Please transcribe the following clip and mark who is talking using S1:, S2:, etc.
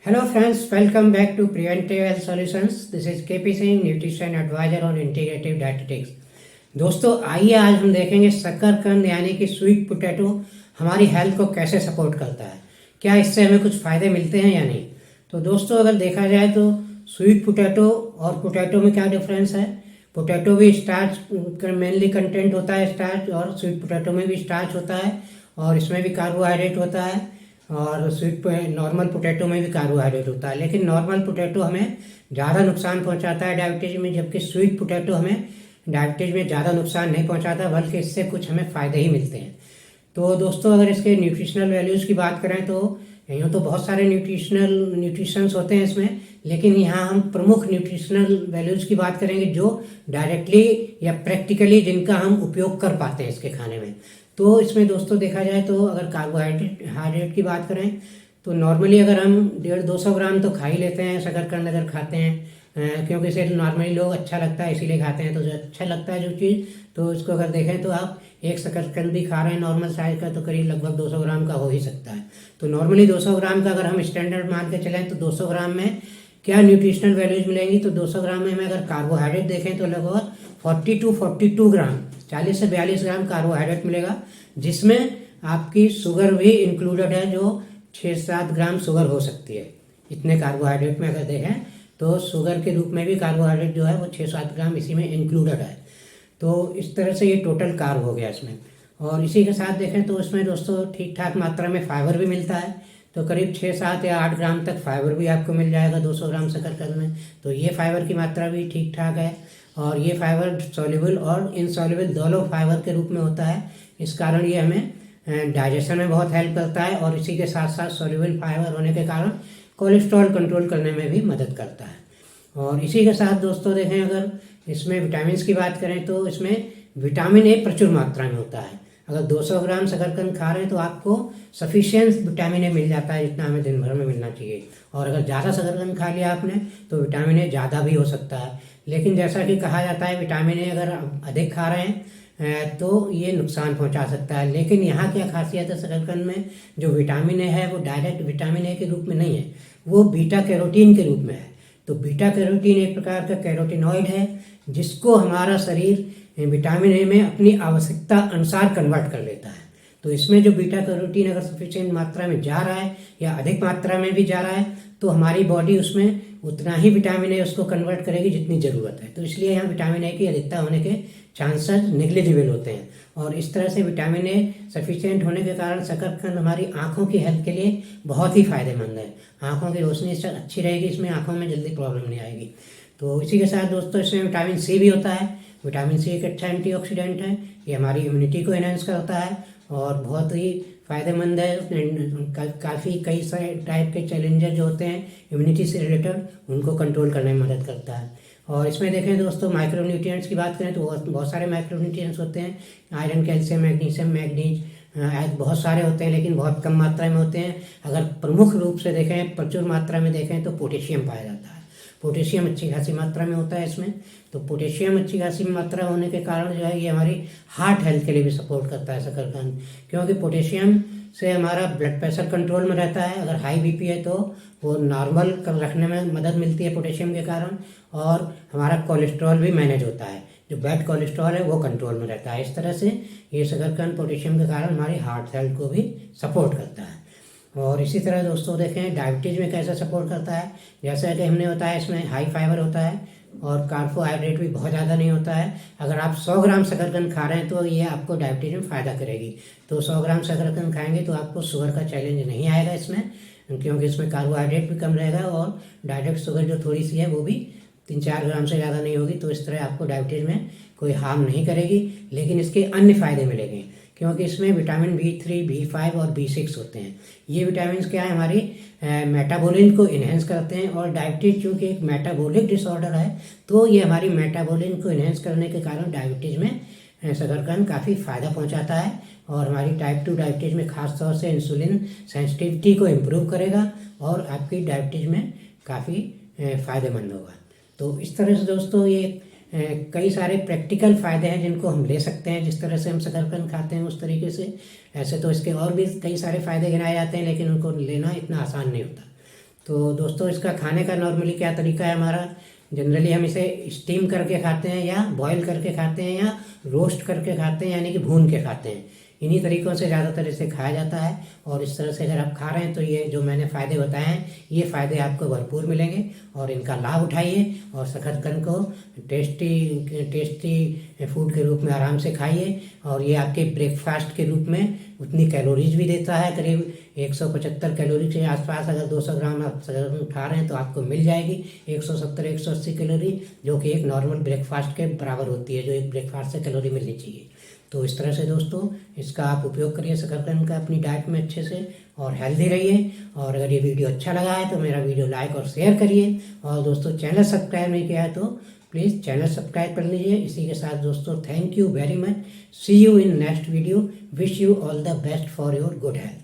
S1: Hello friends, welcome back to Preventive Health Solutions. This is KP Singh, Nutrition Advisor on Integrative Dietetics. दोस्तों आइए आज हम देखेंगे शकरकंद यानी कि स्वीट पोटैटो हमारी हेल्थ को कैसे सपोर्ट करता है, क्या इससे हमें कुछ फ़ायदे मिलते हैं या नहीं। तो दोस्तों अगर देखा जाए तो स्वीट पोटैटो और पोटैटो में क्या डिफरेंस है। पोटैटो भी स्टार्च मेनली कंटेंट होता है स्टार्च, और स्वीट पोटैटो में भी स्टार्च होता है और इसमें भी कार्बोहाइड्रेट होता है, और स्वीट नॉर्मल पोटैटो में भी कार्बोहाइड्रेट होता है। लेकिन नॉर्मल पोटैटो हमें ज़्यादा नुकसान पहुंचाता है डायबिटीज़ में, जबकि स्वीट पोटैटो हमें डायबिटीज़ में ज़्यादा नुकसान नहीं पहुंचाता, बल्कि इससे कुछ हमें फ़ायदे ही मिलते हैं। तो दोस्तों अगर इसके न्यूट्रिशनल वैल्यूज़ की बात करें तो यूँ तो बहुत सारे न्यूट्रिशंस होते हैं इसमें, लेकिन यहाँ हम प्रमुख न्यूट्रिशनल वैल्यूज़ की बात करेंगे जो डायरेक्टली या प्रैक्टिकली जिनका हम उपयोग कर पाते हैं इसके खाने में। तो इसमें दोस्तों देखा जाए तो अगर कार्बोहाइड्रेट की बात करें तो नॉर्मली अगर हम 150-200 ग्राम तो खा ही लेते हैं शकरकंद अगर खाते हैं, क्योंकि इसे नॉर्मली लोग अच्छा लगता है इसीलिए खाते हैं। तो जो अच्छा लगता है जो चीज़, तो इसको अगर देखें तो आप एक शकरकंद भी खा रहे हैं नॉर्मल साइज का तो करीब लगभग 200 ग्राम का हो ही सकता है। तो नॉर्मली 200 ग्राम का अगर हम स्टैंडर्ड मान के चलें तो 200 ग्राम में क्या न्यूट्रिशनल वैल्यूज मिलेंगी। तो 200 ग्राम में हमें अगर कार्बोहाइड्रेट देखें तो लगभग 42 ग्राम 40 से 42 ग्राम कार्बोहाइड्रेट मिलेगा, जिसमें आपकी शुगर भी इंक्लूडेड है जो 6-7 ग्राम शुगर हो सकती है। इतने कार्बोहाइड्रेट में अगर देखें तो शुगर के रूप में भी कार्बोहाइड्रेट जो है वो 6-7 ग्राम इसी में इंक्लूडेड है। तो इस तरह से ये टोटल कार्ब हो गया इसमें। और इसी के साथ देखें तो इसमें दोस्तों ठीक ठाक मात्रा में फाइबर भी मिलता है, तो करीब 6-7 या 8 ग्राम तक फाइबर भी आपको मिल जाएगा 200 ग्राम शकरकंद में। तो ये फाइबर की मात्रा भी ठीक ठाक है, और ये फाइबर सॉल्युबल और इनसॉल्युबल दोनों फाइबर के रूप में होता है। इस कारण ये हमें डाइजेशन में बहुत हेल्प करता है, और इसी के साथ साथ सॉल्युबल फाइबर होने के कारण कोलेस्ट्रॉल कंट्रोल करने में भी मदद करता है। और इसी के साथ दोस्तों देखें अगर इसमें विटामिन की बात करें तो इसमें विटामिन ए प्रचुर मात्रा में होता है। अगर 200 ग्राम शकरकंद खा रहे हैं तो आपको सफिशिएंट विटामिन ए मिल जाता है जितना हमें दिन भर में मिलना चाहिए। और अगर ज़्यादा शकरकंद खा लिया आपने तो विटामिन ए ज़्यादा भी हो सकता है। लेकिन जैसा कि कहा जाता है विटामिन ए अगर अधिक खा रहे हैं तो ये नुकसान पहुंचा सकता है। लेकिन यहाँ क्या खासियत है शकरकंद में, जो विटामिन ए है वो डायरेक्ट विटामिन ए के रूप में नहीं है, वो बीटा कैरोटीन के रूप में है। तो बीटा कैरोटीन एक प्रकार का कैरोटीनॉइड है जिसको हमारा शरीर विटामिन ए में अपनी आवश्यकता अनुसार कन्वर्ट कर लेता है। तो इसमें जो बीटा कैरोटीन अगर सफिशिएंट मात्रा में जा रहा है या अधिक मात्रा में भी जा रहा है तो हमारी बॉडी उसमें उतना ही विटामिन ए उसको कन्वर्ट करेगी जितनी ज़रूरत है। तो इसलिए यहाँ विटामिन ए की अधिकता होने के चांसेस नेग्लिजिबल होते हैं। और इस तरह से विटामिन ए सफिशिएंट होने के कारण शकरकंद हमारी आँखों की हेल्थ के लिए बहुत ही फायदेमंद है। आँखों की रोशनी अच्छी रहेगी, इसमें आँखों में जल्दी प्रॉब्लम नहीं आएगी। तो इसी के साथ दोस्तों इसमें विटामिन सी भी होता है। विटामिन सी एक अच्छा एंटीऑक्सीडेंट है, ये हमारी इम्यूनिटी को एनहांस करता है और बहुत ही फ़ायदेमंद है। काफ़ी कई सारे टाइप के चैलेंजेस जो होते हैं इम्यूनिटी से रिलेटेड उनको कंट्रोल करने में मदद करता है। और इसमें देखें दोस्तों माइक्रोन्यूट्रिएंट्स की बात करें तो बहुत सारे माइक्रोन्यूट्रिएंट्स होते हैं। आयरन, कैल्शियम, मैग्नीशियम, मैग्नीज बहुत सारे होते हैं, लेकिन बहुत कम मात्रा में होते हैं। अगर प्रमुख रूप से देखें, प्रचुर मात्रा में देखें तो पोटेशियम पाया जाता है। पोटेशियम अच्छी खासी मात्रा में होता है इसमें। तो पोटेशियम अच्छी खासी मात्रा होने के कारण जो है ये हमारी हार्ट हेल्थ के लिए भी सपोर्ट करता है शकरकंद, क्योंकि पोटेशियम से हमारा ब्लड प्रेशर कंट्रोल में रहता है। अगर हाई बीपी है तो वो नॉर्मल कर रखने में मदद मिलती है पोटेशियम के कारण, और हमारा कोलेस्ट्रॉल भी मैनेज होता है, जो बैड कोलेस्ट्रॉल है वो कंट्रोल में रहता है। इस तरह से ये शकरकंद पोटेशियम के कारण हमारी हार्ट हेल्थ को भी सपोर्ट करता है। और इसी तरह दोस्तों देखें डायबिटीज़ में कैसे सपोर्ट करता है। जैसा कि हमने बताया इसमें हाई फाइबर होता है और कार्बोहाइड्रेट भी बहुत ज़्यादा नहीं होता है। अगर आप 100 ग्राम शकरकंद खा रहे हैं तो ये आपको डायबिटीज़ में फ़ायदा करेगी। तो 100 ग्राम शकरकंद खाएंगे तो आपको शुगर का चैलेंज नहीं आएगा इसमें, क्योंकि इसमें कार्बोहाइड्रेट भी कम रहेगा और डायरेक्ट शुगर जो थोड़ी सी है वो भी 3-4 ग्राम से ज़्यादा नहीं होगी। तो इस तरह आपको डायबिटीज़ में कोई हार्म नहीं करेगी। लेकिन इसके अन्य फ़ायदे मिलेंगे, क्योंकि इसमें विटामिन B3, B5 और B6 होते हैं। ये विटामिन क्या है, हमारी मेटाबॉलिज्म को इन्हेंस करते हैं। और डायबिटीज़ चूँकि एक मेटाबॉलिक डिसऑर्डर है तो ये हमारी मेटाबॉलिज्म को इन्हेंस करने के कारण डायबिटीज़ में शकरकंद काफ़ी फ़ायदा पहुंचाता है। और हमारी टाइप 2 डायबिटीज़ में खास तौर से इंसुलिन सेंसिटिविटी को इम्प्रूव करेगा और आपकी डायबिटीज़ में काफ़ी फ़ायदेमंद होगा। तो इस तरह से दोस्तों ये कई सारे प्रैक्टिकल फ़ायदे हैं जिनको हम ले सकते हैं। जिस तरह से हम शकरकंद खाते हैं उस तरीके से, ऐसे तो इसके और भी कई सारे फ़ायदे गिनाए जाते हैं लेकिन उनको लेना इतना आसान नहीं होता। तो दोस्तों इसका खाने का नॉर्मली क्या तरीका है हमारा, जनरली हम इसे स्टीम करके खाते हैं या बॉईल करके खाते हैं या रोस्ट करके खाते हैं, यानी कि भून के खाते हैं। इन्हीं तरीक़ों से ज़्यादातर इसे खाया जाता है। और इस तरह से अगर आप खा रहे हैं तो ये जो मैंने फ़ायदे बताए हैं, ये फ़ायदे आपको भरपूर मिलेंगे और इनका लाभ उठाइए और शकरकंद को टेस्टी फूड के रूप में आराम से खाइए। और ये आपके ब्रेकफास्ट के रूप में उतनी कैलोरीज भी देता है, करीब 175 कैलोरी के आसपास। अगर 200 ग्राम आप शकरकंद खा रहे हैं तो आपको मिल जाएगी 170-180 कैलोरी, जो कि एक नॉर्मल ब्रेकफास्ट के बराबर होती है, जो एक ब्रेकफास्ट से कैलोरी मिलनी चाहिए। तो इस तरह से दोस्तों इसका आप उपयोग करिए शकरकंद का अपनी डाइट में अच्छे से, और हेल्दी रहिए। और अगर ये वीडियो अच्छा लगा है तो मेरा वीडियो लाइक और शेयर करिए। और दोस्तों चैनल सब्सक्राइब नहीं किया है तो प्लीज़ चैनल सब्सक्राइब कर लीजिए। इसी के साथ दोस्तों thank you very much, see you in next video, wish you all the best for your good health.